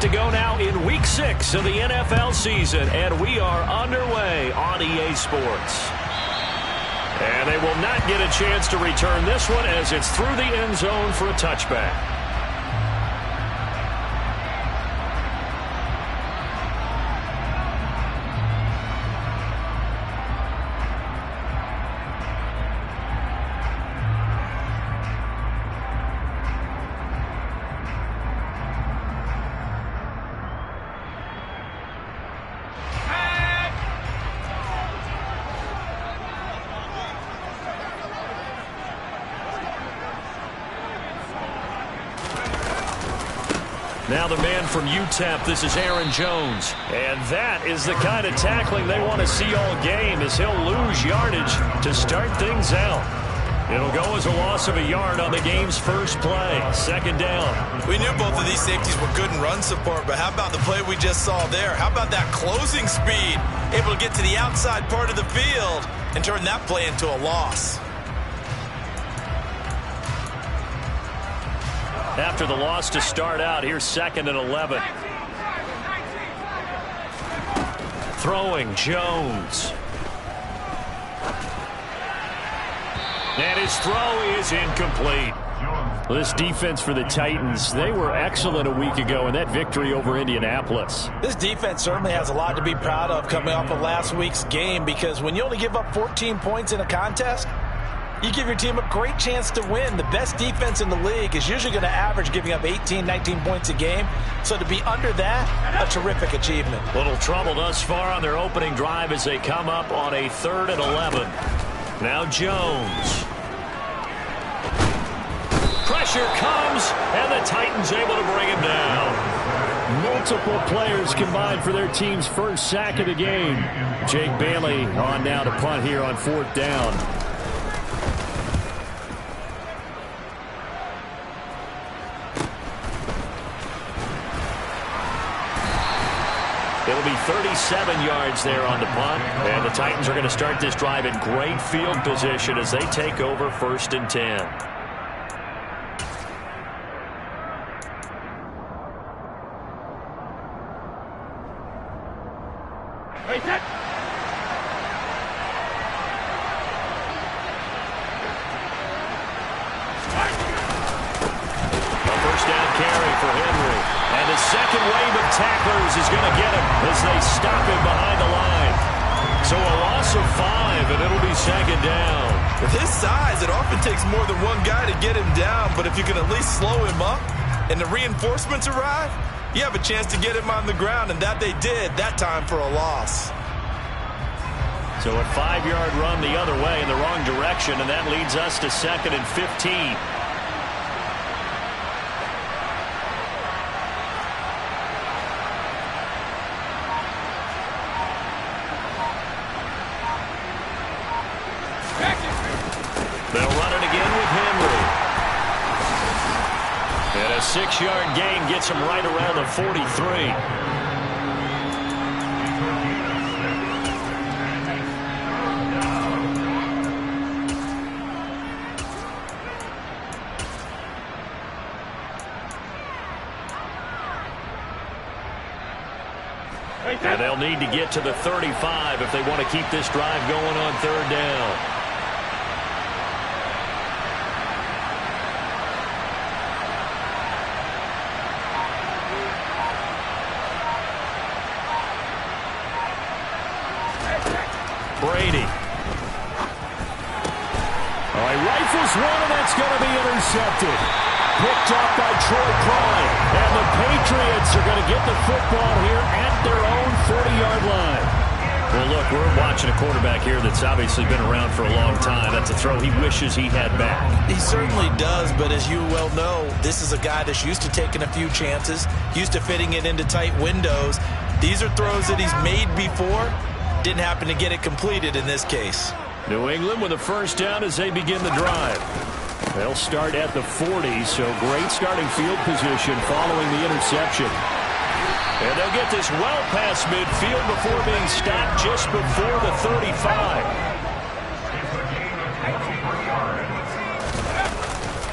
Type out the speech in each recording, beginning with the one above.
to go now in Week 6 of the NFL season, and we are underway on EA Sports. And they will not get a chance to return this one as it's through the end zone for a touchback. Now the man from UTEP, this is Aaron Jones. And that is the kind of tackling they want to see all game, as he'll lose yardage to start things out. It'll go as a loss of a yard on the game's first play. Second down. We knew both of these safeties were good in run support, but how about the play we just saw there? How about that closing speed? Able to get to the outside part of the field and turn that play into a loss. After the loss to start out, here's 2nd and 11. Throwing Jones. And his throw is incomplete. Well, this defense for the Titans, they were excellent a week ago in that victory over Indianapolis. This defense certainly has a lot to be proud of coming off of last week's game, because when you only give up 14 points in a contest, you give your team a great chance to win. The best defense in the league is usually going to average giving up 18, 19 points a game. So to be under that, a terrific achievement. Little trouble thus far on their opening drive as they come up on a 3rd and 11. Now Jones. Pressure comes, and the Titans able to bring him down. Multiple players combined for their team's first sack of the game. Jake Bailey on now to punt here on 4th down. It'll be 37 yards there on the punt. And the Titans are going to start this drive in great field position as they take over 1st and 10. A first down carry for Henry. And the second wave of tacklers is going to get him as they stop him behind the line. So a loss of 5, and it'll be 2nd down. With his size, it often takes more than one guy to get him down, but if you can at least slow him up and the reinforcements arrive, you have a chance to get him on the ground, and that they did, that time for a loss. So a 5-yard run the other way in the wrong direction, and that leads us to 2nd and 15. They'll run it again with Henry. And a 6-yard gain gets him right around the 43. And they'll need to get to the 35 if they want to keep this drive going on 3rd down. Brady. Oh, he rifles one, and that's going to be intercepted. Picked up by Troy Pride. And the Patriots are going to get the football here at their own 40-yard line. Well, look, we're watching a quarterback here that's obviously been around for a long time. That's a throw he wishes he had back. He certainly does, but as you well know, this is a guy that's used to taking a few chances, used to fitting it into tight windows. These are throws that he's made before. Didn't happen to get it completed in this case. New England with a first down as they begin the drive. They'll start at the 40, so great starting field position following the interception. And they'll get this well past midfield before being stopped just before the 35.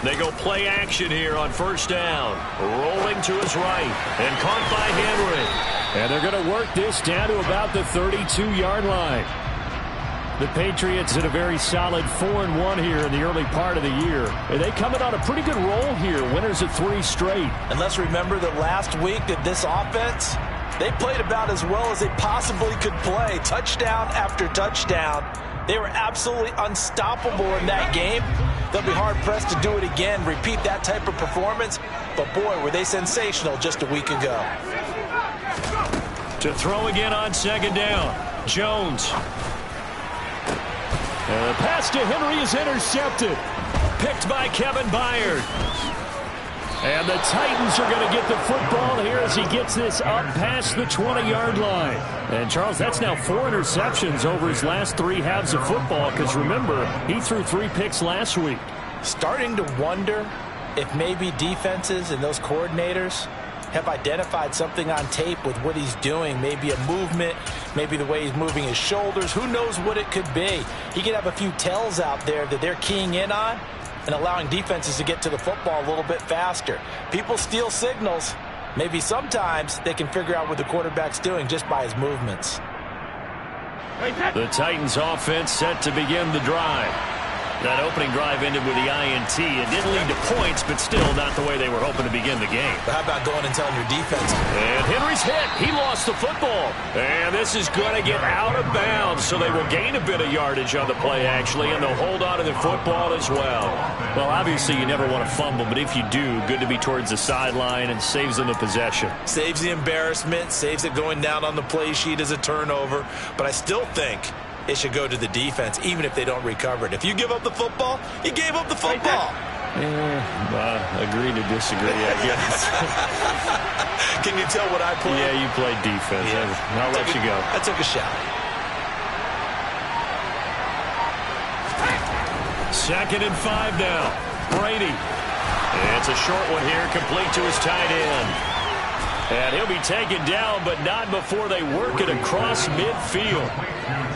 They go play action here on first down. Rolling to his right and caught by Henry. And they're going to work this down to about the 32-yard line. The Patriots in a very solid 4-1 here in the early part of the year. And they coming on a pretty good roll here. Winners of 3 straight. And let's remember that last week that this offense, they played about as well as they possibly could play. Touchdown after touchdown. They were absolutely unstoppable in that game. They'll be hard-pressed to do it again, repeat that type of performance. But, boy, were they sensational just a week ago. To throw again on second down. Jones. The pass to Henry is intercepted. Picked by Kevin Byard. And the Titans are going to get the football here as he gets this up past the 20-yard line. And, Charles, that's now 4 interceptions over his last 3 halves of football because, remember, he threw 3 picks last week. Starting to wonder if maybe defenses and those coordinators have identified something on tape with what he's doing. Maybe a movement, maybe the way he's moving his shoulders. Who knows what it could be? He could have a few tells out there that they're keying in on and allowing defenses to get to the football a little bit faster. People steal signals. Maybe sometimes they can figure out what the quarterback's doing just by his movements. The Titans offense set to begin the drive. That opening drive ended with the INT. It didn't lead to points, but still not the way they were hoping to begin the game. But how about going and telling your defense? And Henry's hit. He lost the football. And this is going to get out of bounds, so they will gain a bit of yardage on the play, actually, and they'll hold on to the football as well. Well, obviously, you never want to fumble, but if you do, good to be towards the sideline and saves them the possession. Saves the embarrassment, saves it going down on the play sheet as a turnover. But I still think it should go to the defense, even if they don't recover it. If you give up the football, you gave up the football. Agree to disagree, I guess. Can you tell what I played? Yeah, you played defense. Yeah. I'll let you go. I took a shot. Second and 5 now. Brady. It's a short one here, complete to his tight end. And he'll be taken down, but not before they work it across midfield.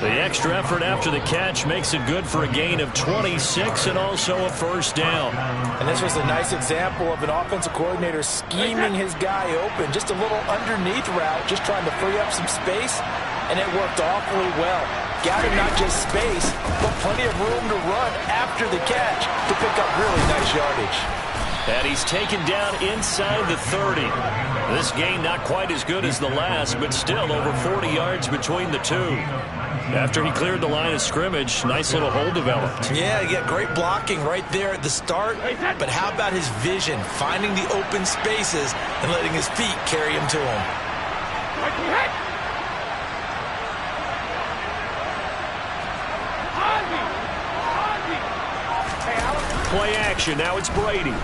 The extra effort after the catch makes it good for a gain of 26 and also a first down. And this was a nice example of an offensive coordinator scheming his guy open. Just a little underneath route, just trying to free up some space, and it worked awfully well. Got him not just space, but plenty of room to run after the catch to pick up really nice yardage. And he's taken down inside the 30. This game not quite as good as the last, but still over 40 yards between the two. After he cleared the line of scrimmage, nice little hole developed. Yeah, he got great blocking right there at the start. But how about his vision, finding the open spaces and letting his feet carry him to him? Play action. Now it's Brady.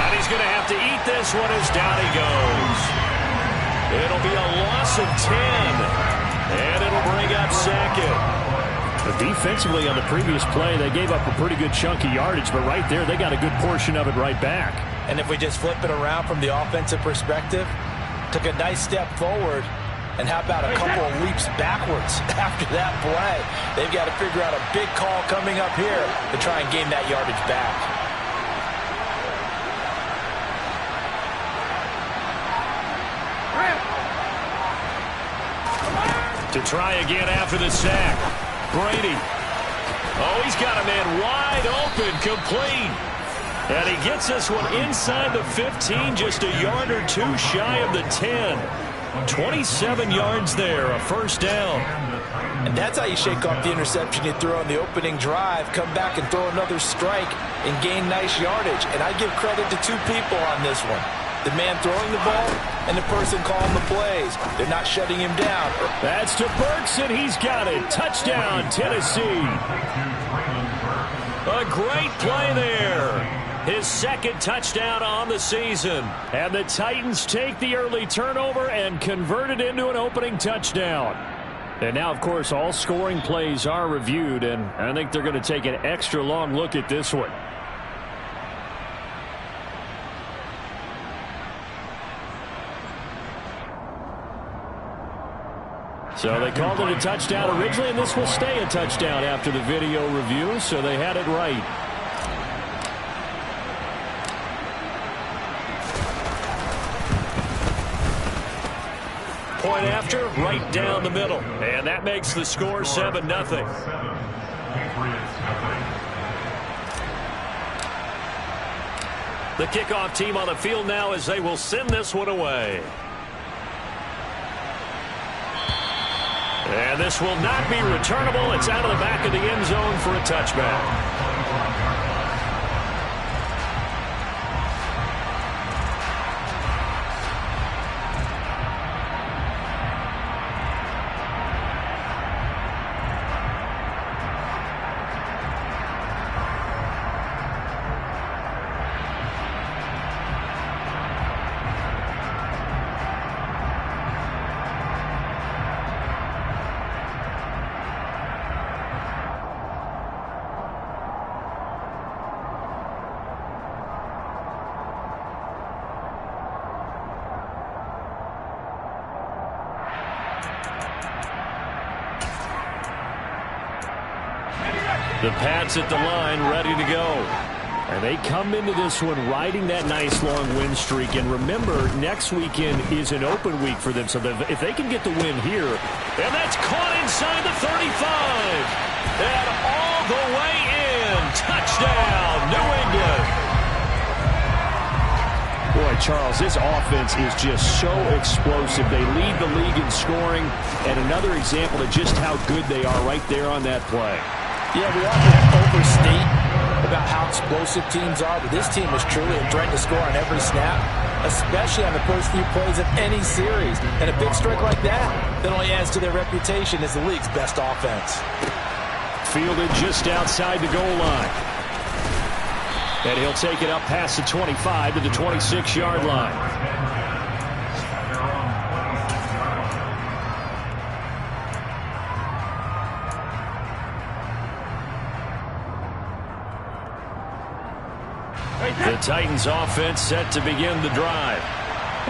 And he's going to have to eat this one as down he goes. It'll be a loss of 10. And it'll bring up second. But defensively on the previous play, they gave up a pretty good chunk of yardage. But right there, they got a good portion of it right back. And if we just flip it around from the offensive perspective, took a nice step forward. And how about a couple of leaps backwards after that play? They've got to figure out a big call coming up here to try and gain that yardage back. To try again after the sack. Brady. Oh, he's got a man wide open, complete. And he gets this one inside the 15, just a yard or two shy of the 10. 27 yards there, a first down. And that's how you shake off the interception you threw on the opening drive, come back and throw another strike and gain nice yardage. And I give credit to two people on this one. The man throwing the ball and the person calling the plays. They're not shutting him down. That's to Burks, and he's got it. Touchdown, Tennessee. A great play there. His second touchdown on the season. And the Titans take the early turnover and convert it into an opening touchdown. And now, of course, all scoring plays are reviewed, and I think they're going to take an extra long look at this one. So they called it a touchdown originally, and this will stay a touchdown after the video review, so they had it right. point after, right down the middle. And that makes the score 7-0. The kickoff team on the field now as they will send this one away. And this will not be returnable. It's out of the back of the end zone for a touchback. The Pats at the line, ready to go. And they come into this one riding that nice long win streak. And remember, next weekend is an open week for them. So if they can get the win here, and that's caught inside the 35. And all the way in. Touchdown, New England. Boy, Charles, this offense is just so explosive. They lead the league in scoring. And another example of just how good they are right there on that play. Yeah, we often overstate about how explosive teams are, but this team is truly a threat to score on every snap, especially on the first few plays of any series. And a big strike like that only adds to their reputation as the league's best offense. Fielded just outside the goal line. And he'll take it up past the 25 to the 26-yard line. The Titans offense set to begin the drive.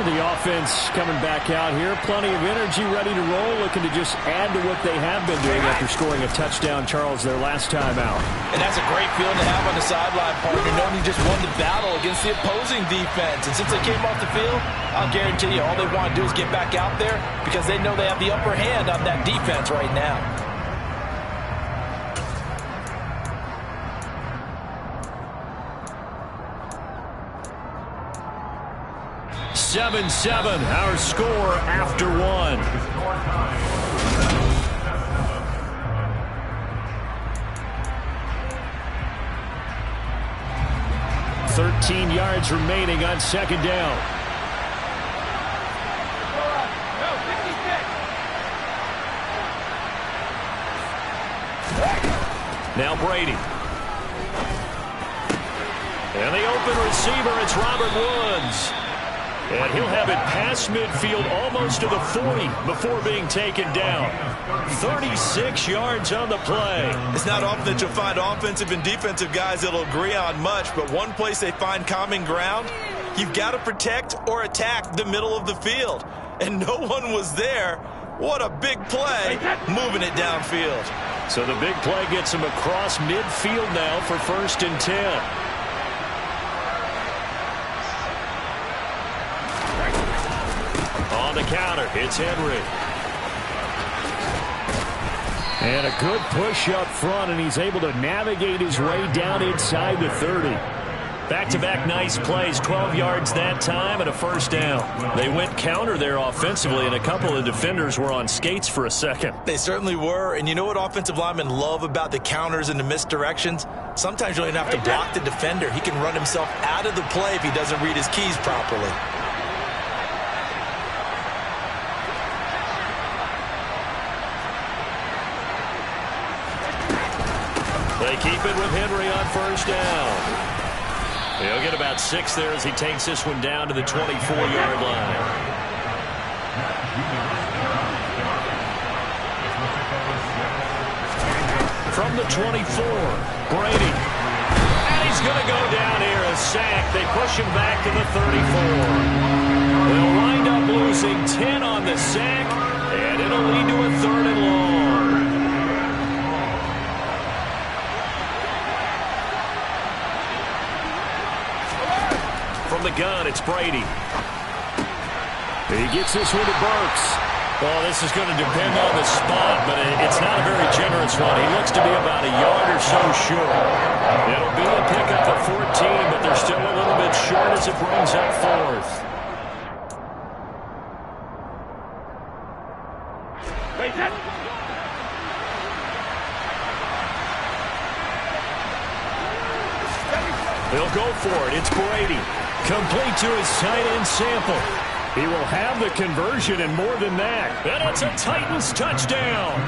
The offense coming back out here. Plenty of energy, ready to roll, looking to just add to what they have been doing after scoring a touchdown, Charles, their last time out. And that's a great feeling to have on the sideline, partner, knowing you just won the battle against the opposing defense. And since they came off the field, I'll guarantee you all they want to do is get back out there because they know they have the upper hand on that defense right now. 7-7, our score after one. $13 yards remaining on second down. Now Brady. And the open receiver, it's Robert Woods. And he'll have it past midfield almost to the 40 before being taken down. 36 yards on the play. It's not often that you'll find offensive and defensive guys that'll agree on much, but one place they find common ground, you've got to protect or attack the middle of the field. And no one was there. What a big play, moving it downfield. So the big play gets him across midfield now for 1st and 10. On the counter, it's Henry. And a good push up front, and he's able to navigate his way down inside the 30. Back-to-back nice plays, 12 yards that time and a first down. They went counter there offensively, and a couple of defenders were on skates for a second. They certainly were, and you know what offensive linemen love about the counters and the misdirections? Sometimes you don't even have to block the defender. He can run himself out of the play if he doesn't read his keys properly. They keep it with Henry on first down. He'll get about 6 there as he takes this one down to the 24-yard line. From the 24, Brady. And he's going to go down here, a sack. They push him back to the 34. They'll wind up losing 10 on the sack, and it'll lead to a 3rd and long. From the gun, it's Brady. He gets this one to Burks. Well, this is going to depend on the spot, but it's not a very generous one. He looks to be about a yard or so short. It'll be a pickup of 14, but they're still a little bit short as it brings up fourth. They'll go for it. It's Brady. Complete to his tight end Sample. He will have the conversion and more than that. And it's a Titans touchdown.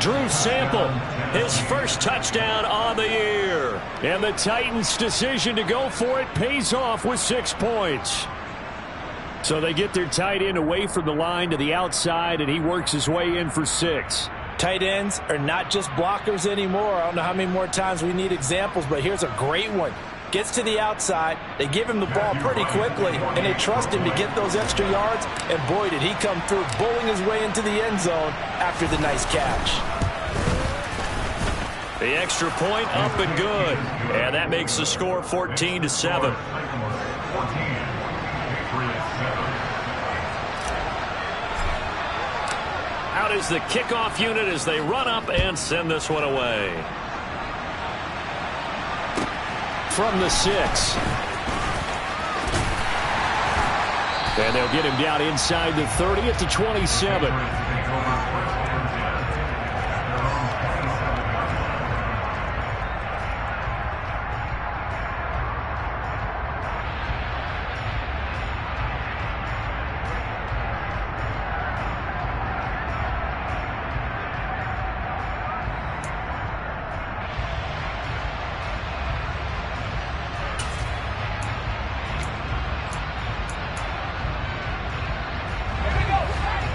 Drew Sample, his first touchdown on the year. And the Titans' decision to go for it pays off with 6 points. So they get their tight end away from the line to the outside, and he works his way in for 6. Tight ends are not just blockers anymore. I don't know how many more times we need examples, but here's a great one. Gets to the outside, they give him the ball pretty quickly, and they trust him to get those extra yards, and boy, did he come through, bowling his way into the end zone after the nice catch. The extra point up and good, and that makes the score 14-7. Out is the kickoff unit as they run up and send this one away. From the 6. And they'll get him down inside the 30 at the 27.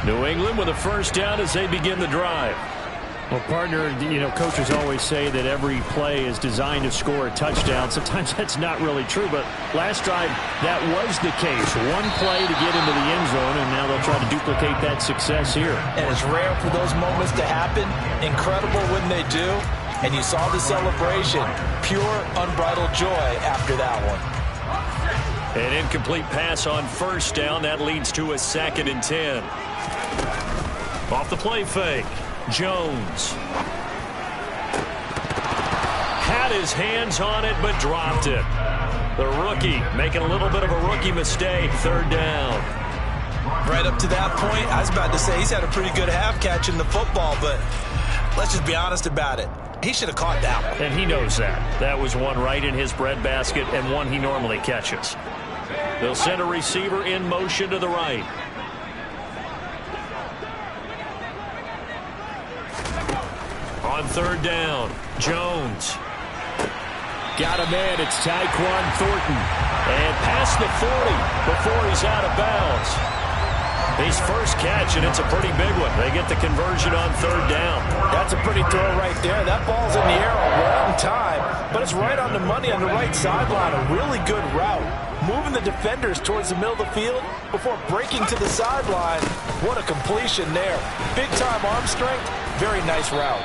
New England with a first down as they begin the drive. Well, partner, coaches always say that every play is designed to score a touchdown. Sometimes that's not really true, but last drive, that was the case. One play to get into the end zone, and now they'll try to duplicate that success here. And it's rare for those moments to happen. Incredible when they do. And you saw the celebration. Pure, unbridled joy after that one. An incomplete pass on first down. That leads to a 2nd and 10. Off the play fake. Jones had his hands on it but dropped it. The rookie making a little bit of a rookie mistake. 3rd down. Right up to that point, I was about to say he's had a pretty good half catching the football, but let's just be honest about it. He should have caught that one. And he knows that. That was one right in his breadbasket and one he normally catches. They'll send a receiver in motion to the right. On 3rd down, Jones. Got him in. It's Tyquan Thornton. And past the 40 before he's out of bounds. His first catch, and it's a pretty big one. They get the conversion on 3rd down. That's a pretty throw right there. That ball's in the air a long time, but it's right on the money on the right sideline. A really good route. Moving the defenders towards the middle of the field before breaking to the sideline. What a completion there. Big-time arm strength. Very nice route.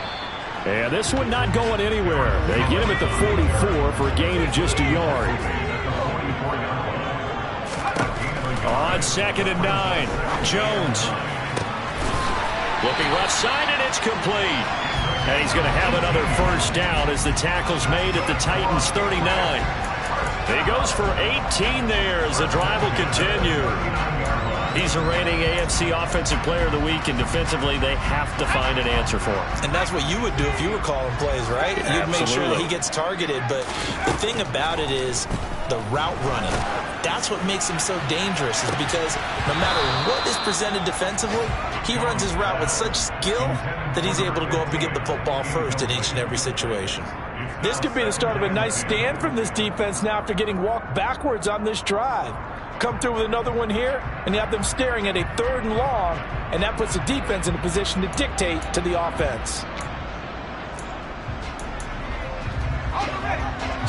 And this one not going anywhere. They get him at the 44 for a gain of just a yard. On 2nd and 9, Jones. Looking left side, and it's complete. And he's going to have another first down as the tackle's made at the Titans' 39. He goes for 18 there as the drive will continue. He's a reigning AFC Offensive Player of the Week, and defensively they have to find an answer for him. And that's what you would do if you were calling plays, right? You'd make sure that he gets targeted. But the thing about it is the route running. That's what makes him so dangerous, is because no matter what is presented defensively, he runs his route with such skill that he's able to go up and get the football first in each and every situation. This could be the start of a nice stand from this defense now after getting walked backwards on this drive. Come through with another one here, and you have them staring at a 3rd and long, and that puts the defense in a position to dictate to the offense.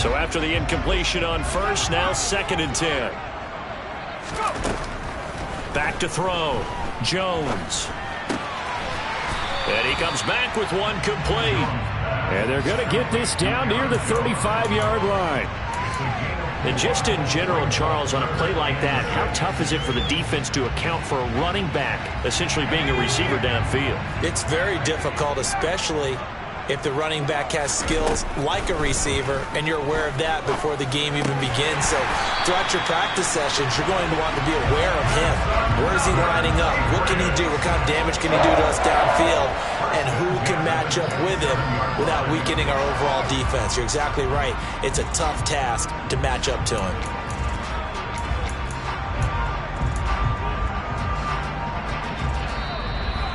So after the incompletion on first, now 2nd and 10. Back to throw. Jones. And he comes back with one complete. And they're going to get this down near the 35-yard line. And just in general, Charles, on a play like that, how tough is it for the defense to account for a running back essentially being a receiver downfield? It's very difficult, especially if the running back has skills like a receiver, and you're aware of that before the game even begins. So throughout your practice sessions, you're going to want to be aware of him. Where is he lining up? What can he do? What kind of damage can he do to us downfield? And who can match up with him without weakening our overall defense? You're exactly right. It's a tough task to match up to him.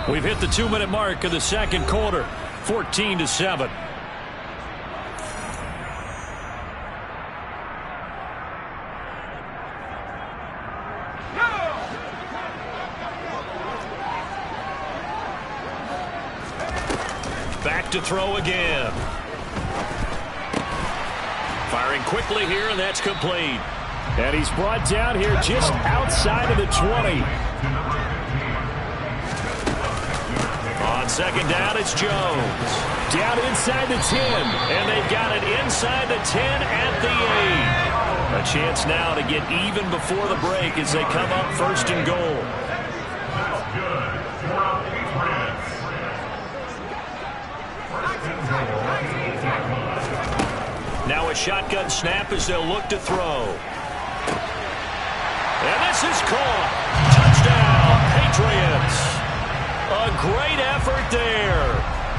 We've hit the 2-minute mark of the second quarter. 14-7. Back to throw again. Firing quickly here, and that's complete. And he's brought down here just outside of the 20. On second down, it's Jones. Down inside the 10. And they've got it inside the 10 at the 8. A chance now to get even before the break as they come up first and goal. Now a shotgun snap as they'll look to throw. And this is caught. Touchdown, Patriots. A great effort there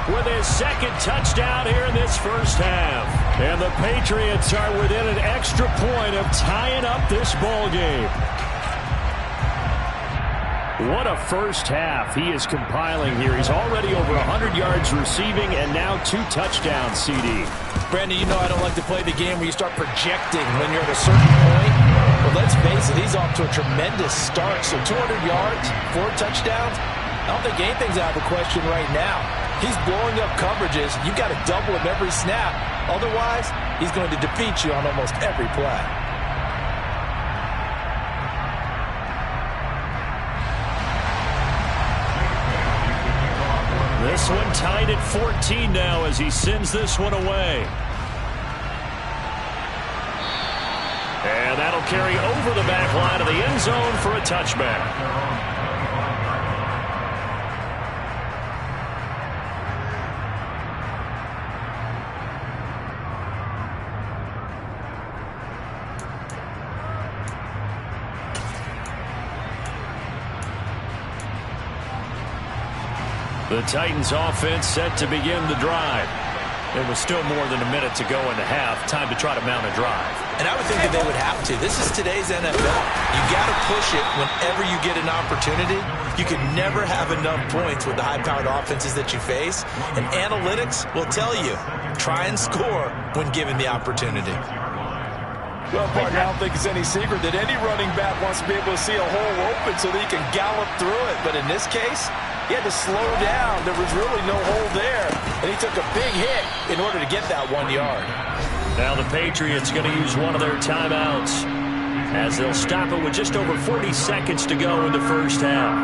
with his second touchdown here in this first half. And the Patriots are within an extra point of tying up this ball game. What a first half he is compiling here. He's already over 100 yards receiving and now 2 touchdowns, CD. Brandon, you know I don't like to play the game where you start projecting when you're at a certain point. But let's face it, he's off to a tremendous start. So 200 yards, 4 touchdowns. I don't think anything's out of the question right now. He's blowing up coverages. You've got to double him every snap. Otherwise, he's going to defeat you on almost every play. This one tied at 14 now as he sends this one away. And that'll carry over the back line of the end zone for a touchback. The Titans offense set to begin the drive. There was still more than a minute to go in the half. Time to try to mount a drive. And I would think that they would have to. This is today's NFL. You got to push it whenever you get an opportunity. You can never have enough points with the high-powered offenses that you face. And analytics will tell you, try and score when given the opportunity. Well, partner, I don't think it's any secret that any running back wants to be able to see a hole open so that he can gallop through it. But in this case, he had to slow down. There was really no hole there. And he took a big hit in order to get that 1 yard. Now the Patriots going to use one of their timeouts as they'll stop it with just over 40 seconds to go in the first half.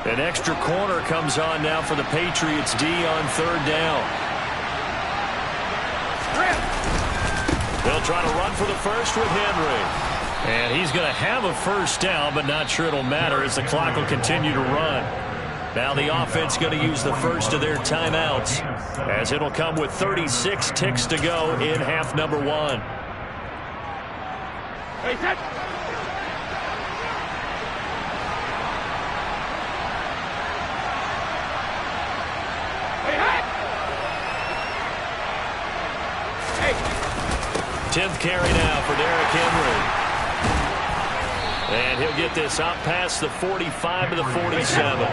An extra corner comes on now for the Patriots D on third down. They'll try to run for the first with Henry. And he's going to have a first down, but not sure it'll matter as the clock will continue to run. Now the offense going to use the first of their timeouts as it'll come with 36 ticks to go in half number 1. Hey, set. Hey, 10th carry now for Derrick Henry. And he'll get this up past the 45 to the 47.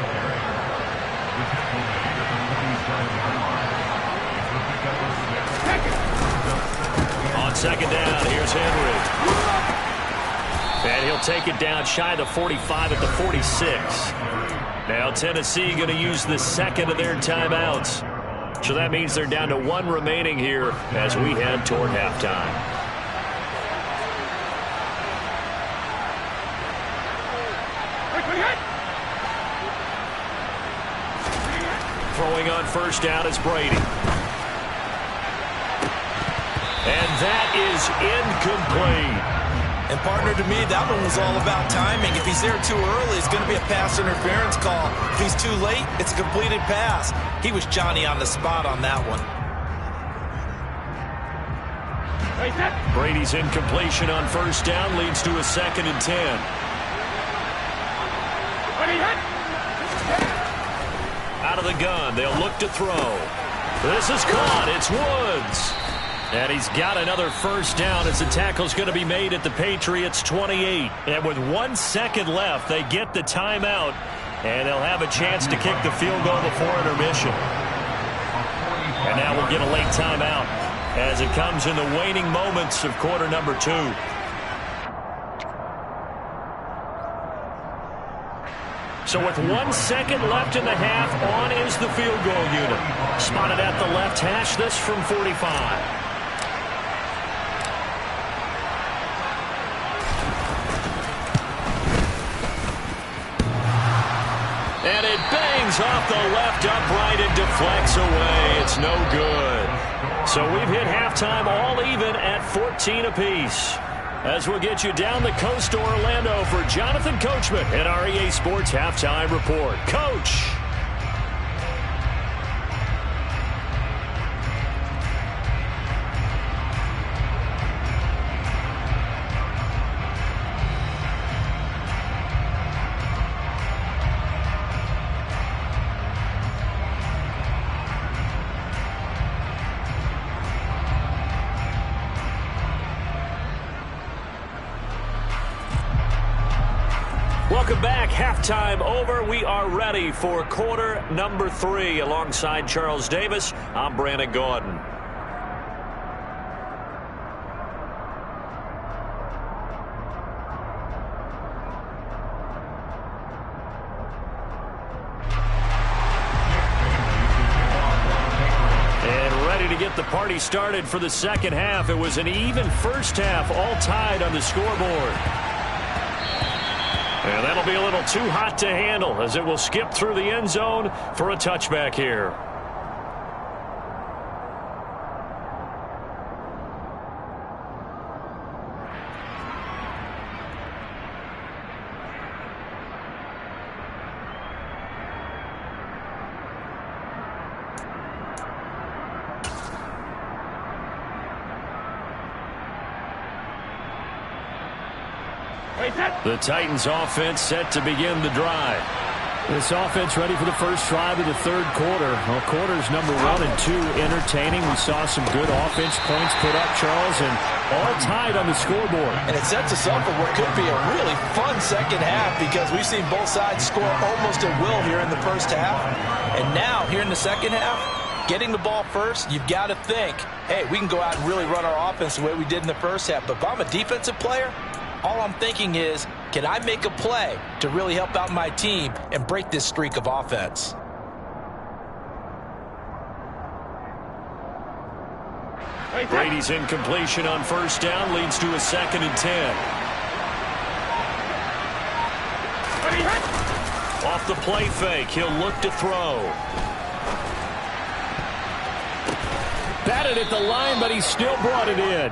On second down, here's Henry. And he'll take it down shy of the 45 at the 46. Now Tennessee going to use the second of their timeouts. So that means they're down to 1 remaining here as we head toward halftime. Throwing on first down is Brady. And that is incomplete. And partner, to me, that one was all about timing. If he's there too early, it's going to be a pass interference call. If he's too late, it's a completed pass. He was Johnny on the spot on that one. Brady's incompletion on first down leads to a 2nd and 10. Out of the gun, they'll look to throw. This is caught. It's Woods. And he's got another first down as the tackle's going to be made at the Patriots' 28. And with 1 second left, they get the timeout. And they'll have a chance to kick the field goal before intermission. And now we'll get a late timeout as it comes in the waning moments of quarter number 2. So with 1 second left in the half, on is the field goal unit. Spotted at the left hash, this from 45. And it bangs off the left upright and deflects away. It's no good. So we've hit halftime all even at 14 apiece. As we'll get you down the coast to Orlando for Jonathan Coachman at our EA Sports Halftime Report. Coach. Welcome back. Halftime over. We are ready for quarter number 3. Alongside Charles Davis, I'm Brandon Gaudin. And ready to get the party started for the second half. It was an even first half, all tied on the scoreboard. And that'll be a little too hot to handle as it will skip through the end zone for a touchback here. The Titans offense set to begin the drive. This offense ready for the first drive of the third quarter. Well, quarters number 1 and 2 entertaining. We saw some good offense points put up, Charles, and all tied on the scoreboard. And it sets us up for what could be a really fun second half because we've seen both sides score almost at will here in the first half. And now, here in the second half, getting the ball first, you've got to think, hey, we can go out and really run our offense the way we did in the first half. But if I'm a defensive player, all I'm thinking is, can I make a play to really help out my team and break this streak of offense? Brady's incompletion on first down leads to a 2nd and 10. Off the play fake, he'll look to throw. Batted at the line, but he still brought it in.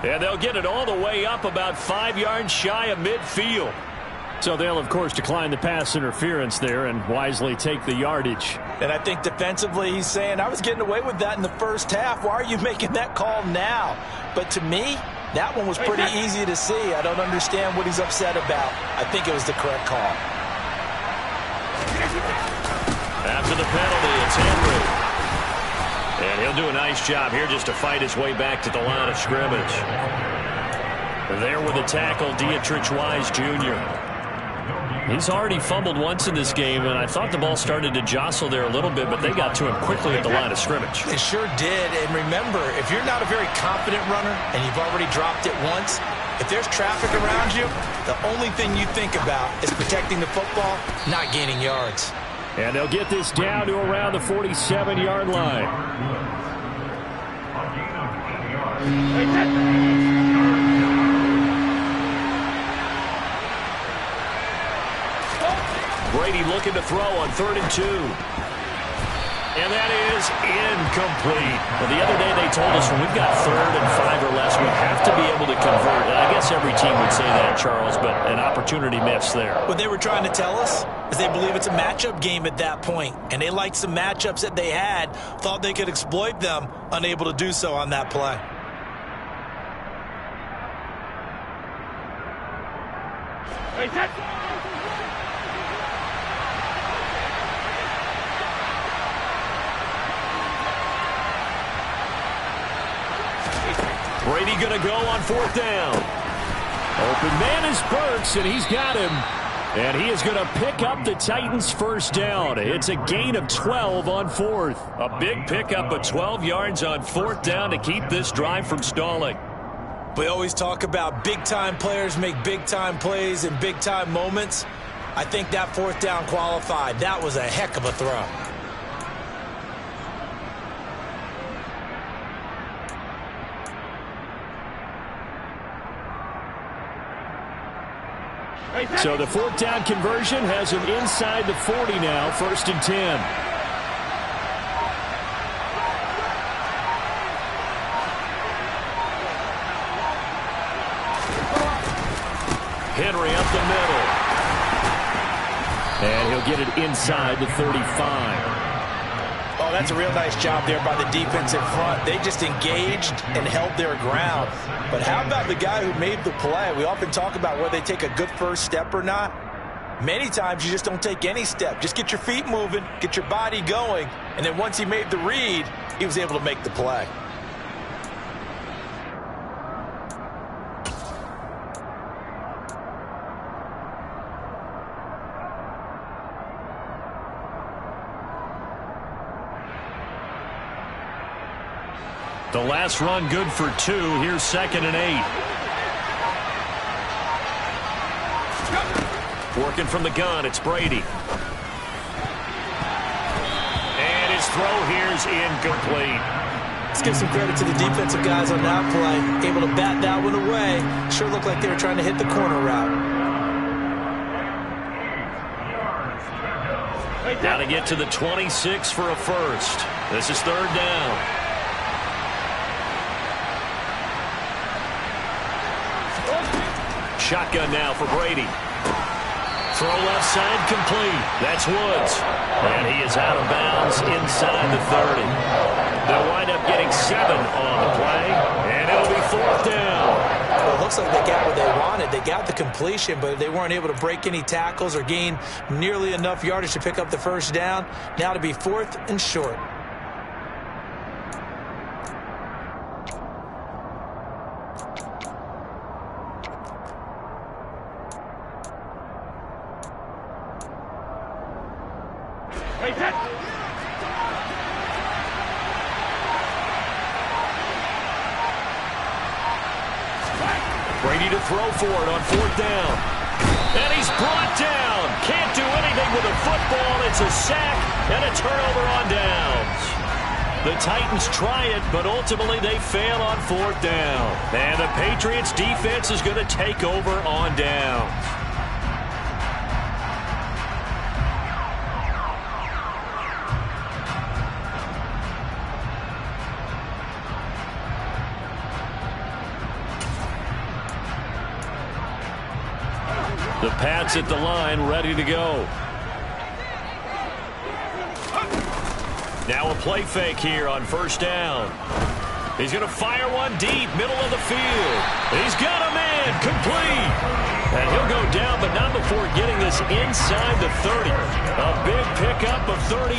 And they'll get it all the way up about 5 yards shy of midfield. So they'll, of course, decline the pass interference there and wisely take the yardage. And I think defensively he's saying, I was getting away with that in the first half. Why are you making that call now? But to me, that one was pretty easy to see. I don't understand what he's upset about. I think it was the correct call. After the penalty, it's Henry. And he'll do a nice job here just to fight his way back to the line of scrimmage. There with the tackle, Dietrich Wise Jr. He's already fumbled once in this game, and I thought the ball started to jostle there a little bit, but they got to him quickly at the line of scrimmage. They sure did. And remember, if you're not a very confident runner and you've already dropped it once, if there's traffic around you, the only thing you think about is protecting the football, not gaining yards. And they'll get this down to around the 47-yard line. Brady looking to throw on 3rd and 2. And that is incomplete. Well, the other day they told us when we've got 3rd and 5 or less, we have to be able to convert. And I guess every team would say that, Charles, but an opportunity missed there. What they were trying to tell us is they believe it's a matchup game at that point. And they liked some matchups that they had, thought they could exploit them, unable to do so on that play. Brady going to go on 4th down. Open man is Burks, and he's got him. And he is going to pick up the Titans' 1st down. It's a gain of 12 on 4th. A big pickup of 12 yards on 4th down to keep this drive from stalling. We always talk about big-time players make big-time plays in big-time moments. I think that 4th down qualified. That was a heck of a throw. So the 4th down conversion has him inside the 40 now, 1st and 10. Henry up the middle. And he'll get it inside the 35. Oh, that's a real nice job there by the defense in front. They just engaged and held their ground. But how about the guy who made the play? We often talk about whether they take a good first step or not. Many times you just don't take any step. Just get your feet moving, get your body going, and then once he made the read, he was able to make the play. The last run good for 2. Here's 2nd and 8. Working from the gun, it's Brady. And his throw here's incomplete. Let's give some credit to the defensive guys on that play. Able to bat that one away. Sure looked like they were trying to hit the corner route. Now to get to the 26 for a first. This is 3rd down. Shotgun now for Brady. Throw left side complete. That's Woods. And he is out of bounds inside the 30. They'll wind up getting 7 on the play. And it'll be 4th down. Well, it looks like they got what they wanted. They got the completion, but they weren't able to break any tackles or gain nearly enough yardage to pick up the 1st down. Now to be 4th and short. Brady to throw for it on 4th down. And he's brought down. Can't do anything with a football. It's a sack and a turnover on downs. The Titans try it, but ultimately they fail on 4th down. And the Patriots defense is going to take over on downs. The Pats at the line, ready to go. Now a play fake here on 1st down. He's going to fire one deep, middle of the field. He's got a man, complete. And he'll go down, but not before getting this inside the 30. A big pickup of 38.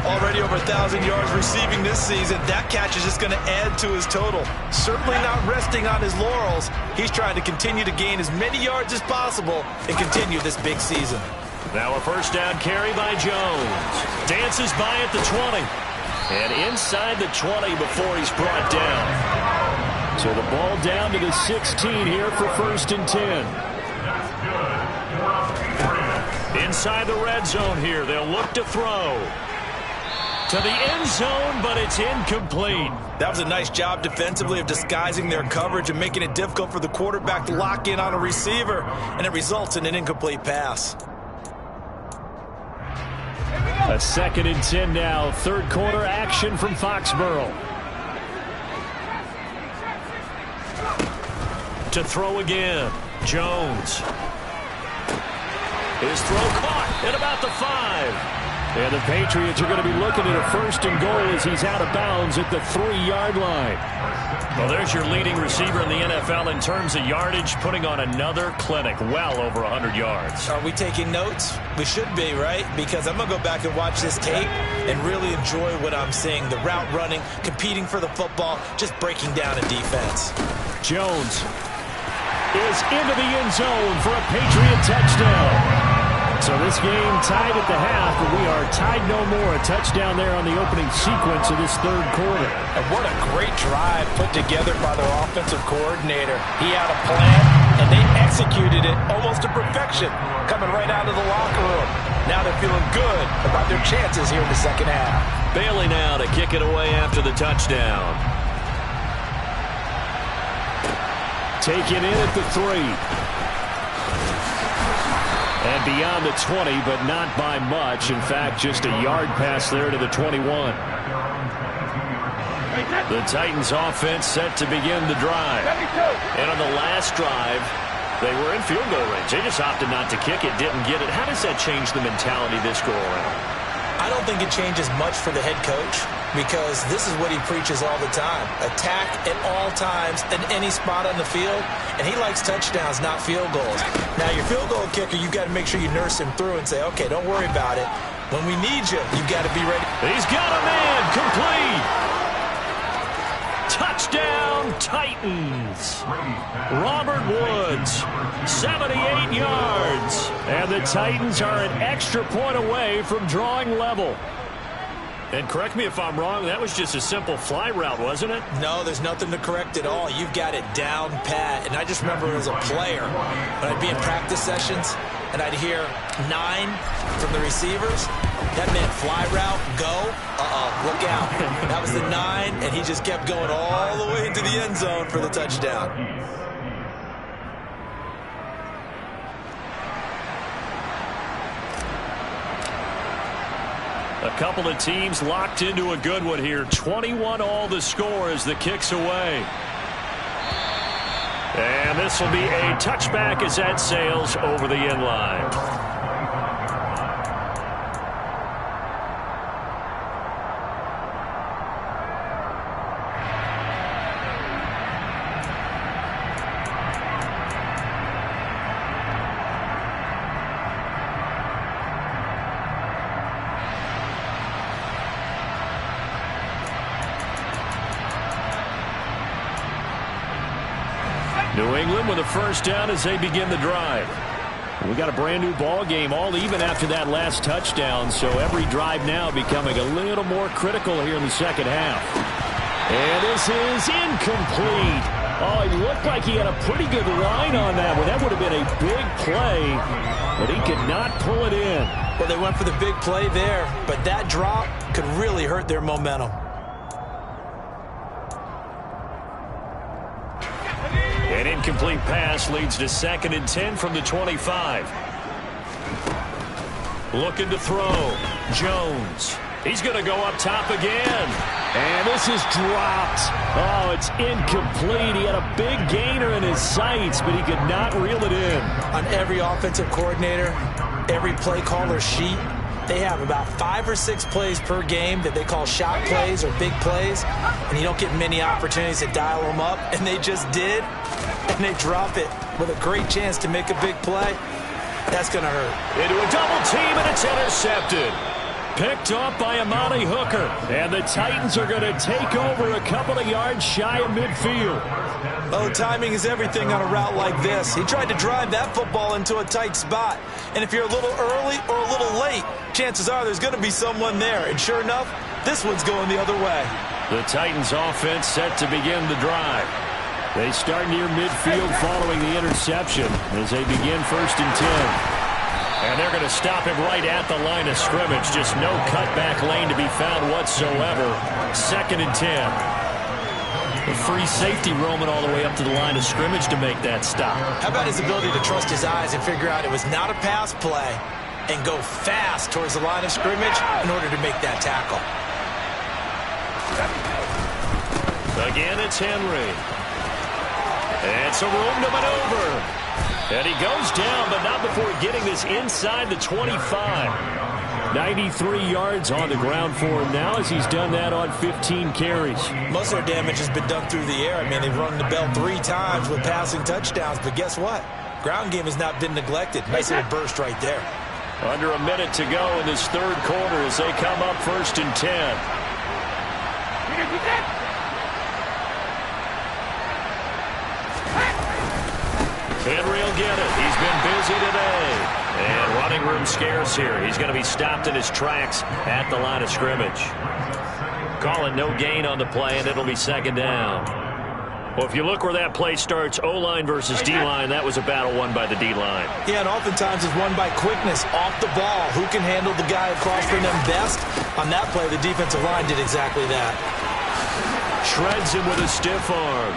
Already over 1,000 yards receiving this season. That catch is just going to add to his total. Certainly not resting on his laurels. He's trying to continue to gain as many yards as possible and continue this big season. Now a 1st down carry by Jones. Dances by at the 20. And inside the 20 before he's brought down. So the ball down to the 16 here for 1st and 10. Inside the red zone here. They'll look to throw. To the end zone, but it's incomplete. That was a nice job defensively of disguising their coverage and making it difficult for the quarterback to lock in on a receiver. And it results in an incomplete pass. A 2nd and 10 now. Third quarter action from Foxborough. To throw again. Jones. His throw caught at about the 5. And the Patriots are going to be looking at a 1st and goal as he's out of bounds at the 3-yard line. Well, there's your leading receiver in the NFL in terms of yardage, putting on another clinic, well over 100 yards. Are we taking notes? We should be, right? Because I'm going to go back and watch this tape and really enjoy what I'm seeing. The route running, competing for the football, just breaking down a defense. Jones is into the end zone for a Patriot touchdown. So this game tied at the half, but we are tied no more. A touchdown there on the opening sequence of this third quarter. And what a great drive put together by their offensive coordinator. He had a plan, and they executed it almost to perfection, coming right out of the locker room. Now they're feeling good about their chances here in the second half. Bailey now to kick it away after the touchdown. Taken in at the 3. And beyond the 20, but not by much. In fact, just a yard pass there to the 21. The Titans offense set to begin the drive. And on the last drive, they were in field goal range. They just opted not to kick it, didn't get it. How does that change the mentality this go around? I don't think it changes much for the head coach, because this is what he preaches all the time. Attack at all times in any spot on the field, and he likes touchdowns, not field goals. Now, your field goal kicker, you've got to make sure you nurse him through and say, okay, don't worry about it. When we need you, you've got to be ready. He's got a man, complete. Touchdown, Titans. Robert Woods, 78 yards. And the Titans are an extra point away from drawing level. And correct me if I'm wrong, that was just a simple fly route, wasn't it? No, there's nothing to correct at all. You've got it down pat. And I just remember as a player, when I'd be in practice sessions, and I'd hear 9 from the receivers. That meant fly route, go, look out. That was the 9, and he just kept going all the way into the end zone for the touchdown. A couple of teams locked into a good one here. 21 all the score as the kick's away. And this will be a touchback as that sails over the end line. New England with a first down as they begin the drive. We got a brand new ball game, all even after that last touchdown, so every drive now becoming a little more critical here in the second half. And this is incomplete. Oh, he looked like he had a pretty good line on that one. That would have been a big play, but he could not pull it in. Well, they went for the big play there, but that drop could really hurt their momentum. An incomplete pass leads to 2nd and 10 from the 25. Looking to throw. Jones. He's going to go up top again. And this is dropped. Oh, it's incomplete. He had a big gainer in his sights, but he could not reel it in. On every offensive coordinator, every play caller sheet, they have about 5 or 6 plays per game that they call shot plays or big plays, and you don't get many opportunities to dial them up, and they just did, and they drop it with a great chance to make a big play. That's going to hurt. Into a double team, and it's intercepted. Picked off by Amani Hooker, and the Titans are going to take over a couple of yards shy of midfield. Oh, timing is everything on a route like this. He tried to drive that football into a tight spot. And if you're a little early or a little late, chances are there's going to be someone there. And sure enough, this one's going the other way. The Titans offense set to begin the drive. They start near midfield following the interception as they begin 1st and 10. And they're going to stop him right at the line of scrimmage. Just no cutback lane to be found whatsoever. 2nd and 10. The free safety roaming all the way up to the line of scrimmage to make that stop. How about his ability to trust his eyes and figure out it was not a pass play, and go fast towards the line of scrimmage in order to make that tackle. Again, it's Henry. It's a room to maneuver. And he goes down, but not before getting this inside the 25. 93 yards on the ground for him now as he's done that on 15 carries. Most of their damage has been done through the air. I mean, they've rung the bell 3 times with passing touchdowns, but guess what? Ground game has not been neglected. Nice little burst right there. Under a minute to go in this third quarter as they come up 1st and 10. Henry will get it. He's been busy today. And running room scarce here. He's going to be stopped in his tracks at the line of scrimmage. Calling no gain on the play, and it'll be 2nd down. Well, if you look where that play starts, O-line versus D-line, that was a battle won by the D-line. Yeah, and oftentimes it's won by quickness off the ball. Who can handle the guy across from them best? On that play, the defensive line did exactly that. Shreds him with a stiff arm.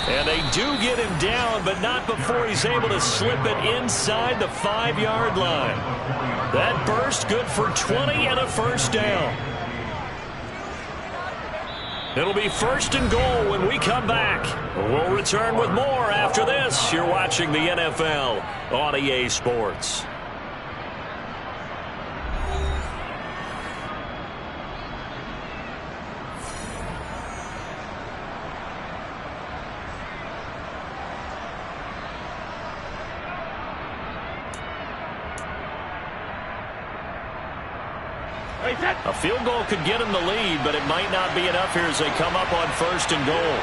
And they do get him down, but not before he's able to slip it inside the 5-yard line. That burst good for 20 and a 1st down. It'll be 1st and goal when we come back. We'll return with more after this. You're watching the NFL on EA Sports. A field goal could get him the lead, but it might not be enough here as they come up on 1st and goal.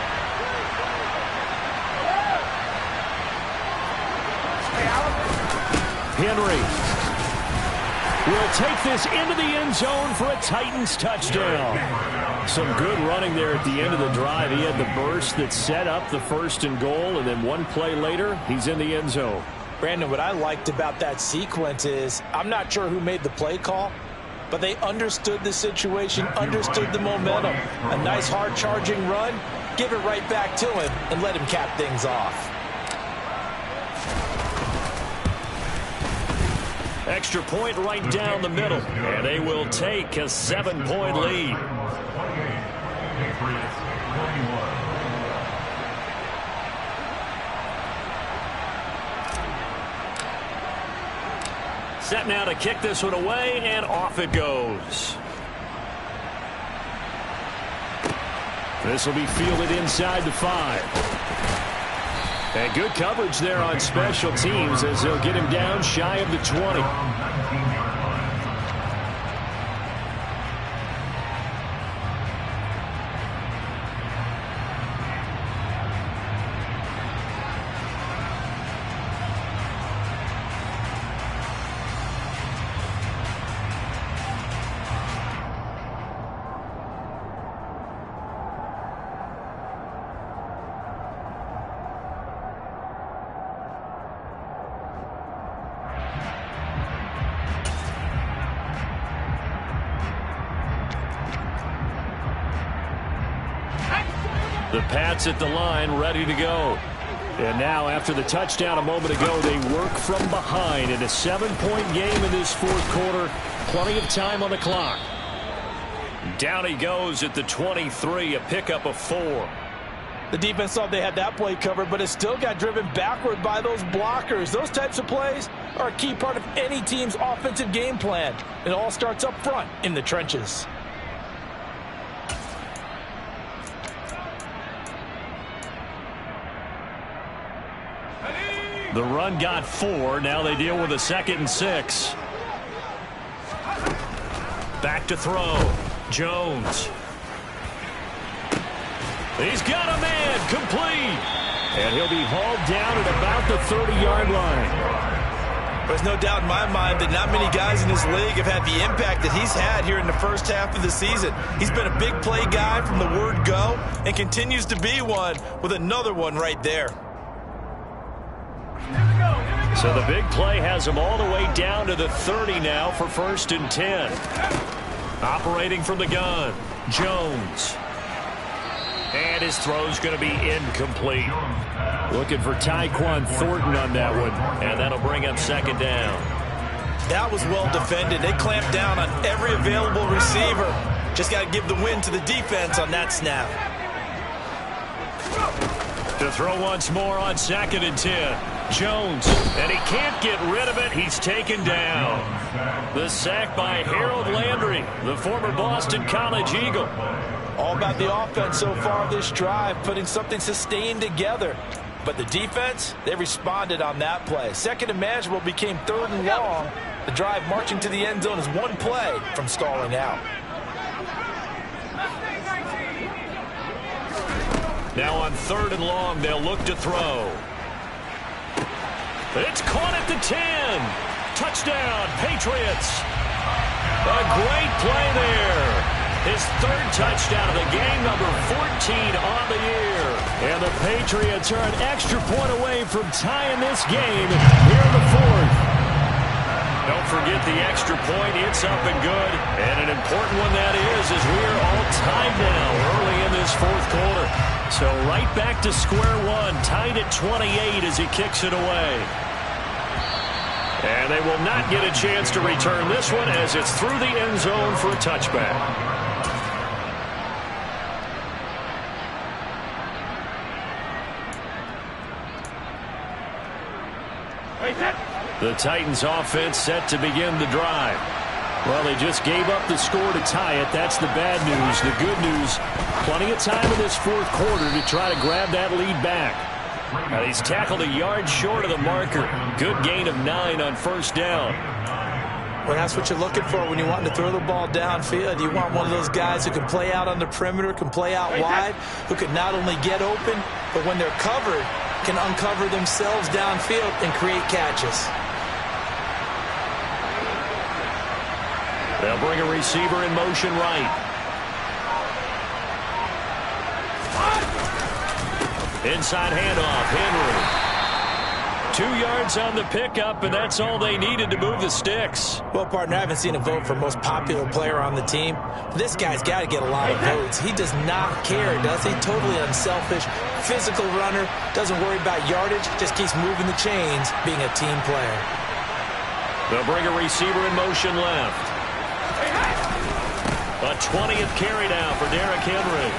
Henry will take this into the end zone for a Titans touchdown. Some good running there at the end of the drive. He had the burst that set up the 1st and goal, and then one play later, he's in the end zone. Brandon, what I liked about that sequence is I'm not sure who made the play call, but they understood the situation, understood the momentum. A nice hard-charging run, give it right back to him, and let him cap things off. Extra point right down the middle, and they will take a 7-point lead. Set now to kick this one away, and off it goes. This will be fielded inside the 5. And good coverage there on special teams as they'll get him down shy of the 20. The Pats at the line, ready to go. And now, after the touchdown a moment ago, they work from behind in a 7-point game in this 4th quarter. Plenty of time on the clock. Down he goes at the 23, a pickup of 4. The defense thought they had that play covered, but it still got driven backward by those blockers. Those types of plays are a key part of any team's offensive game plan. It all starts up front in the trenches. The run got 4. Now they deal with a 2nd and 6. Back to throw. Jones. He's got a man. Complete. And he'll be hauled down at about the 30-yard line. There's no doubt in my mind that not many guys in this league have had the impact that he's had here in the first half of the season. He's been a big play guy from the word go and continues to be one with another one right there. So the big play has him all the way down to the 30 now for 1st and 10. Operating from the gun, Jones. And his throw's going to be incomplete. Looking for Tyquan Thornton on that one, and that'll bring up 2nd down. That was well defended. They clamped down on every available receiver. Just got to give the win to the defense on that snap. To throw once more on 2nd and 10. Jones, and he can't get rid of it. He's taken down. The sack by Harold Landry, the former Boston College Eagle. All about the offense so far this drive, putting something sustained together. But the defense, they responded on that play. 2nd and manageable became 3rd and long. The drive marching to the end zone is one play from stalling out. Now on 3rd and long, they'll look to throw. It's caught at the 10. Touchdown, Patriots. A great play there. His 3rd touchdown of the game, number 14 on the year. And the Patriots are an extra point away from tying this game here in the 4th. Don't forget the extra point. It's up and good. And an important one that is as we're all tied now early in this 4th quarter. So right back to square one, tied at 28 as he kicks it away. And they will not get a chance to return this one as it's through the end zone for a touchback. The Titans offense set to begin the drive. Well, they just gave up the score to tie it. That's the bad news. The good news, plenty of time in this 4th quarter to try to grab that lead back. Now, he's tackled a yard short of the marker. Good gain of 9 on 1st down. Well, that's what you're looking for when you want to throw the ball downfield. You want one of those guys who can play out on the perimeter, can play out wide, who can not only get open, but when they're covered, can uncover themselves downfield and create catches. They'll bring a receiver in motion right. Inside handoff, Henry. 2 yards on the pickup, and that's all they needed to move the sticks. Well, partner, I haven't seen a vote for most popular player on the team. This guy's got to get a lot of votes. He does not care, does he? Totally unselfish, physical runner, doesn't worry about yardage, just keeps moving the chains, being a team player. They'll bring a receiver in motion left. A 20th carry now for Derrick Henry.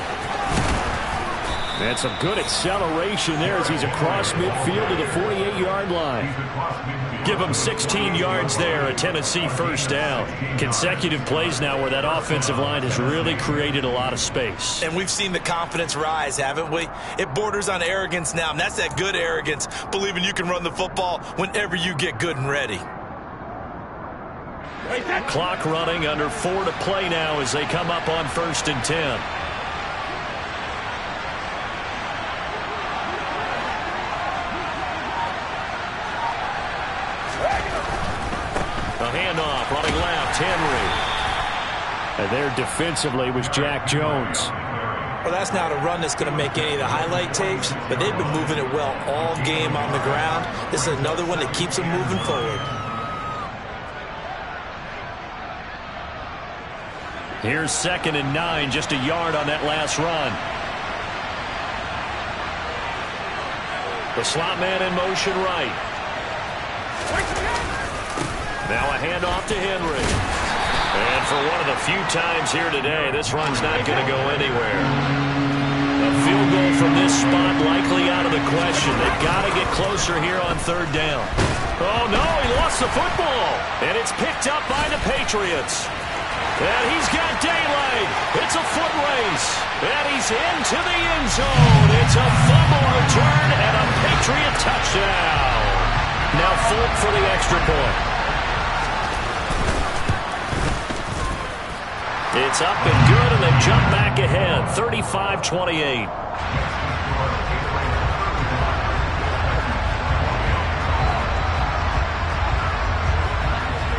And some good acceleration there as he's across midfield to the 48-yard line. Give him 16 yards there, a Tennessee 1st down. Consecutive plays now where that offensive line has really created a lot of space. And we've seen the confidence rise, haven't we? It borders on arrogance now, and that's that good arrogance, believing you can run the football whenever you get good and ready. Clock running, under 4 to play now as they come up on 1st and 10. A handoff, running left, Henry. And there defensively was Jack Jones. Well, that's not a run that's going to make any of the highlight tapes, but they've been moving it well all game on the ground. This is another one that keeps them moving forward. Here's 2nd and 9, just a yard on that last run. The slot man in motion right. Now a handoff to Henry. And for one of the few times here today, this run's not going to go anywhere. A field goal from this spot likely out of the question. They've got to get closer here on 3rd down. Oh, no, he lost the football. And it's picked up by the Patriots. And he's got daylight. It's a foot race. And he's into the end zone. It's a fumble return and a Patriot touchdown. Now Fulton for the extra point. It's up and good, and they jump back ahead, 35-28.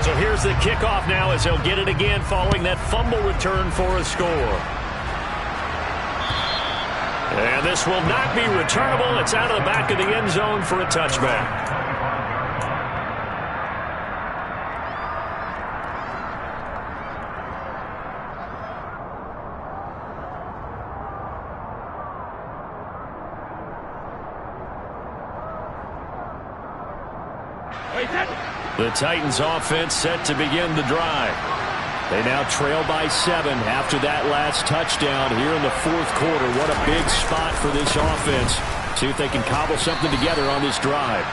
So here's the kickoff now as they'll get it again following that fumble return for a score. And this will not be returnable. It's out of the back of the end zone for a touchback. The Titans offense set to begin the drive. They now trail by 7 after that last touchdown here in the fourth quarter. What a big spot for this offense. See if they can cobble something together on this drive.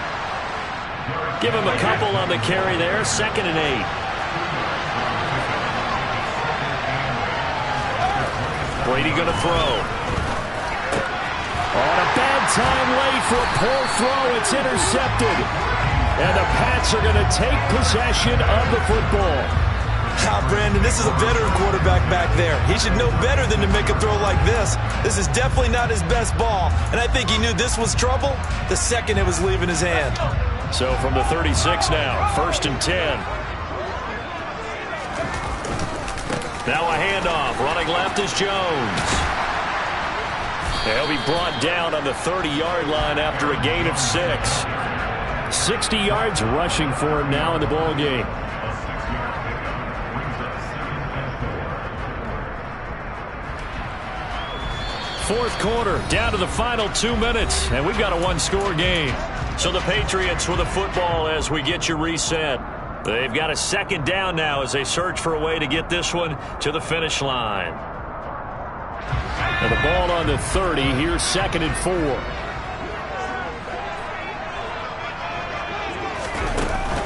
Give him a couple on the carry there. 2nd and 8. Brady going to throw. On a bad time late for a poor throw. It's intercepted. And the Pats are going to take possession of the football. Now, Brandon, this is a veteran quarterback back there. He should know better than to make a throw like this. This is definitely not his best ball. And I think he knew this was trouble the second it was leaving his hand. So from the 36 now, 1st and 10. Now a handoff. Running left is Jones. He'll be brought down on the 30-yard line after a gain of 6. 60 yards rushing for him now in the ball game. Fourth quarter, down to the final 2 minutes, and we've got a one-score game. So the Patriots with the football as we get you reset. They've got a 2nd down now as they search for a way to get this one to the finish line. And the ball on the 30, here's 2nd and 4.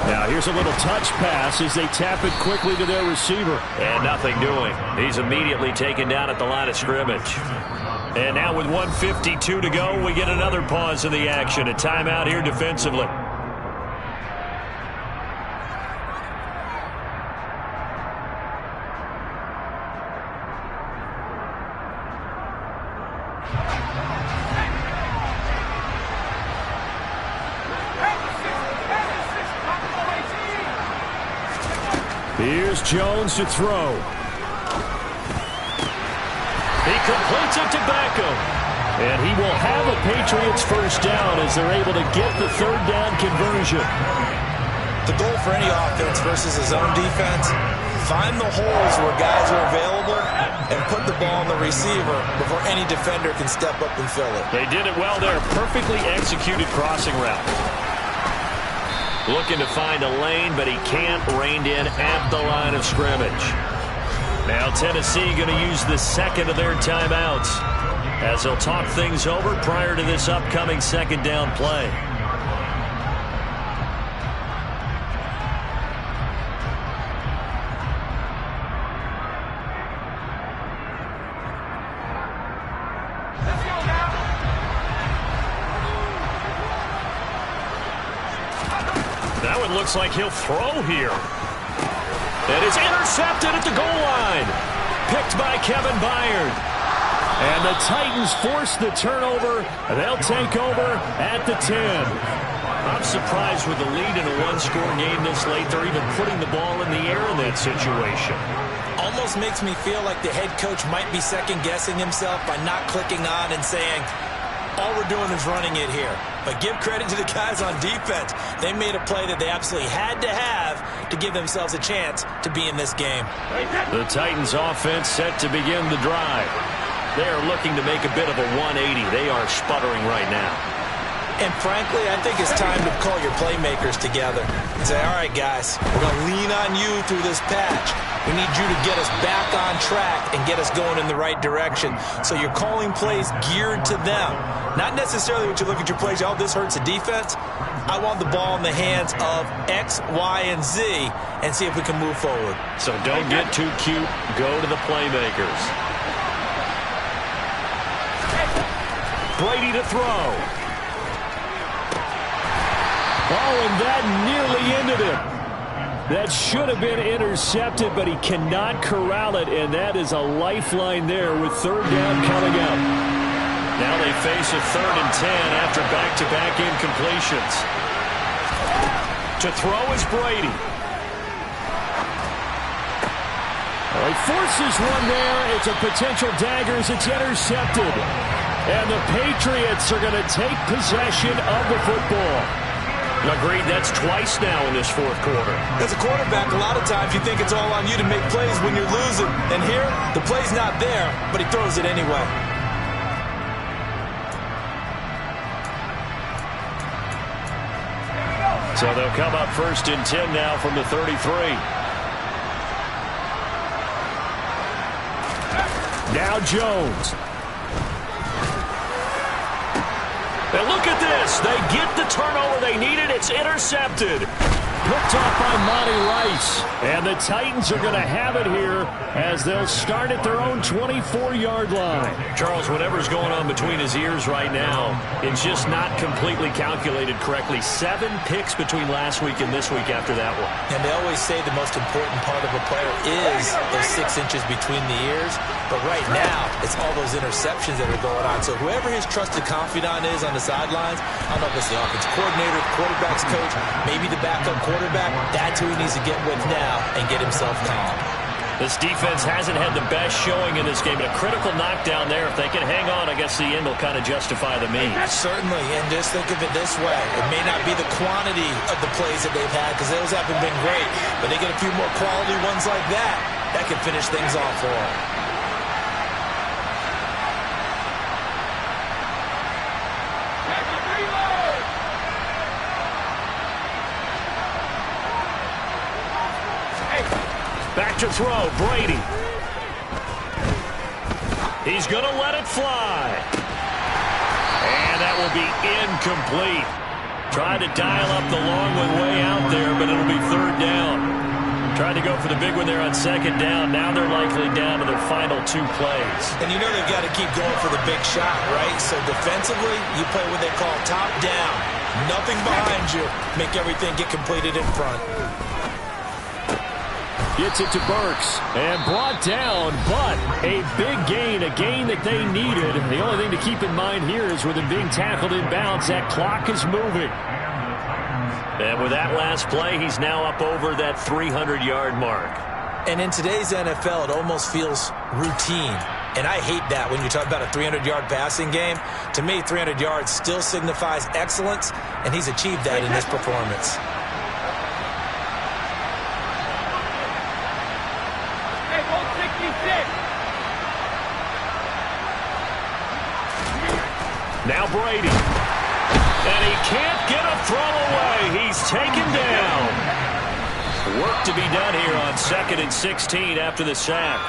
Now here's a little touch pass as they tap it quickly to their receiver. And nothing doing. He's immediately taken down at the line of scrimmage. And now with 1:52 to go, we get another pause in the action. A timeout here defensively. Here's Jones to throw. He completes it to Beckham. And he will have a Patriots first down as they're able to get the 3rd down conversion. The goal for any offense versus a zone defense, find the holes where guys are available and put the ball on the receiver before any defender can step up and fill it. They did it well there. Perfectly executed crossing route. Looking to find a lane, but he can't. Reined in at the line of scrimmage. Now Tennessee going to use the 2nd of their timeouts as they'll talk things over prior to this upcoming 2nd down play. That one looks like he'll throw here. It is intercepted at the goal line. Picked by Kevin Byard. And the Titans force the turnover. They'll take over at the 10. I'm surprised with the lead in a one-score game this late. They're even putting the ball in the air in that situation. Almost makes me feel like the head coach might be second-guessing himself by not clicking on and saying, all we're doing is running it here. But give credit to the guys on defense. They made a play that they absolutely had to have to give themselves a chance to be in this game. The Titans offense set to begin the drive. They are looking to make a bit of a 180. They are sputtering right now. And frankly, I think it's time to call your playmakers together and say, all right, guys, we're going to lean on you through this patch. We need you to get us back on track and get us going in the right direction. So you're calling plays geared to them. Not necessarily when you look at your plays, oh, this hurts the defense. I want the ball in the hands of X, Y, and Z and see if we can move forward. So don't get too cute. Go to the playmakers. Brady to throw. Oh, and that nearly ended it. That should have been intercepted, but he cannot corral it, and that is a lifeline there with 3rd down coming up. Now they face a 3rd and 10 after back-to-back incompletions. To throw is Brady. Well, he forces one there. It's a potential dagger as it's intercepted. And the Patriots are going to take possession of the football. Agreed, that's twice now in this fourth quarter. As a quarterback, a lot of times you think it's all on you to make plays when you're losing. And here, the play's not there, but he throws it anyway. So they'll come up 1st and 10 now from the 33. Now Jones. And look at this. They get the turnover they needed. It's intercepted. Picked off by Monty Rice. And the Titans are going to have it here as they'll start at their own 24-yard line. Charles, whatever's going on between his ears right now, it's just not completely calculated correctly. 7 picks between last week and this week after that one. And they always say the most important part of a player is those 6 inches between the ears. But right now, it's all those interceptions that are going on. So whoever his trusted confidant is on the sidelines, I don't know if it's the offensive coordinator, the quarterback's coach, maybe the backup quarterback, that's who he needs to get with now and get himself calm. This defense hasn't had the best showing in this game. But a critical knockdown there. If they can hang on, I guess the end will kind of justify the means. Certainly, and just think of it this way. It may not be the quantity of the plays that they've had because those haven't been great, but they get a few more quality ones like that. That can finish things off for them. Back to throw, Brady. He's going to let it fly. And that will be incomplete. Tried to dial up the long one way out there, but it'll be 3rd down. Tried to go for the big one there on 2nd down. Now they're likely down to their final 2 plays. And you know they've got to keep going for the big shot, right? So defensively, you play what they call top down. Nothing behind you. Make everything get completed in front. Gets it to Burks and brought down, but a big gain, a gain that they needed. The only thing to keep in mind here is with him being tackled in bounds, that clock is moving. And with that last play, he's now up over that 300-yard mark. And in today's NFL, it almost feels routine. And I hate that when you talk about a 300-yard passing game. To me, 300 yards still signifies excellence, and he's achieved that in this performance. Now Brady. And he can't get a throw away. He's taken down. Work to be done here on 2nd and 16 after the sack.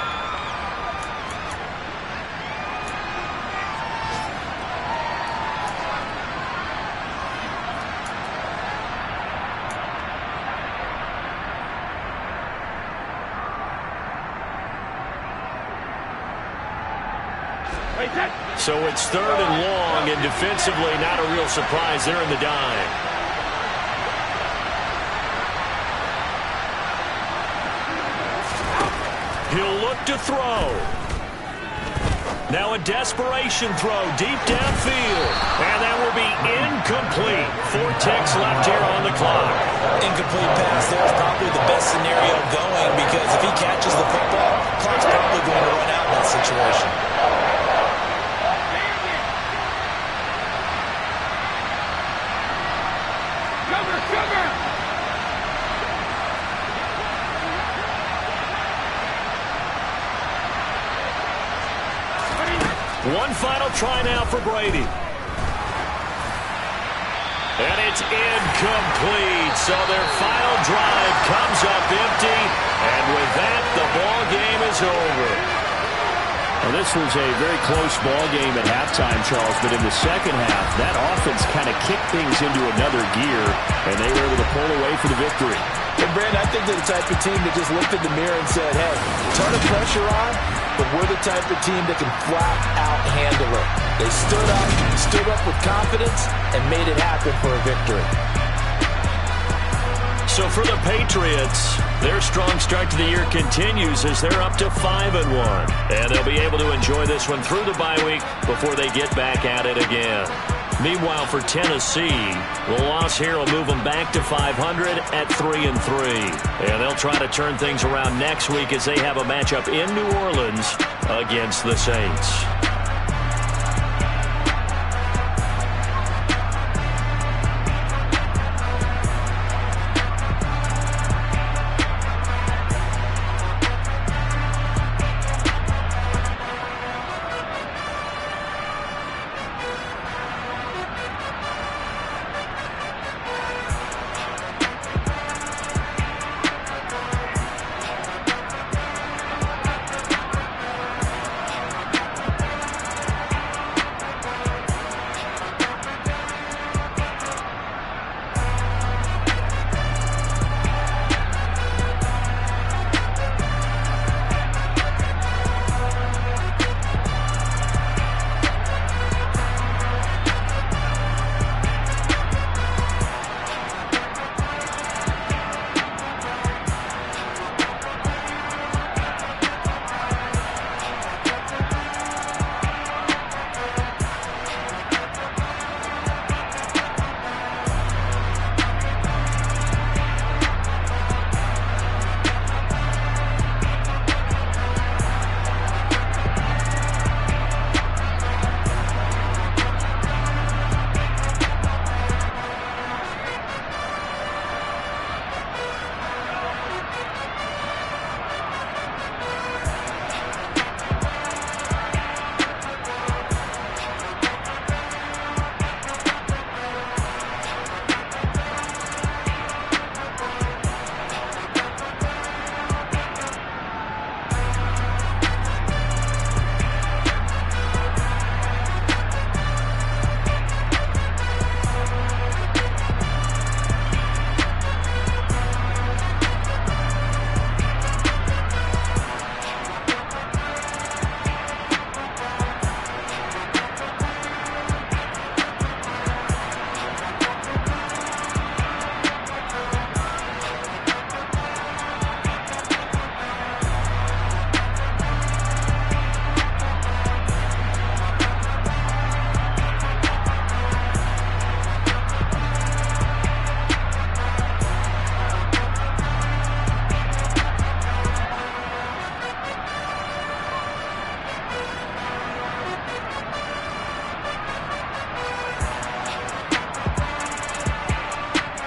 So it's 3rd and long, and defensively not a real surprise. They're in the dime. He'll look to throw. Now a desperation throw deep downfield. And that will be incomplete. 4 ticks left here on the clock. Incomplete pass there is probably the best scenario going because if he catches the football, clock's probably going to run out in that situation. One final try now for Brady. And it's incomplete. So their final drive comes up empty. And with that, the ball game is over. Well, this was a very close ball game at halftime, Charles. But in the second half, that offense kind of kicked things into another gear. And they were able to pull away for the victory. And, Brandon, I think they're the type of team that just looked in the mirror and said, hey, ton of pressure on, but we're the type of team that can flat out handle it. They stood up with confidence, and made it happen for a victory. So for the Patriots, their strong start to the year continues as they're up to 5-1. And they'll be able to enjoy this one through the bye week before they get back at it again. Meanwhile, for Tennessee, the loss here will move them back to 500 at 3-3. And they'll try to turn things around next week as they have a matchup in New Orleans against the Saints.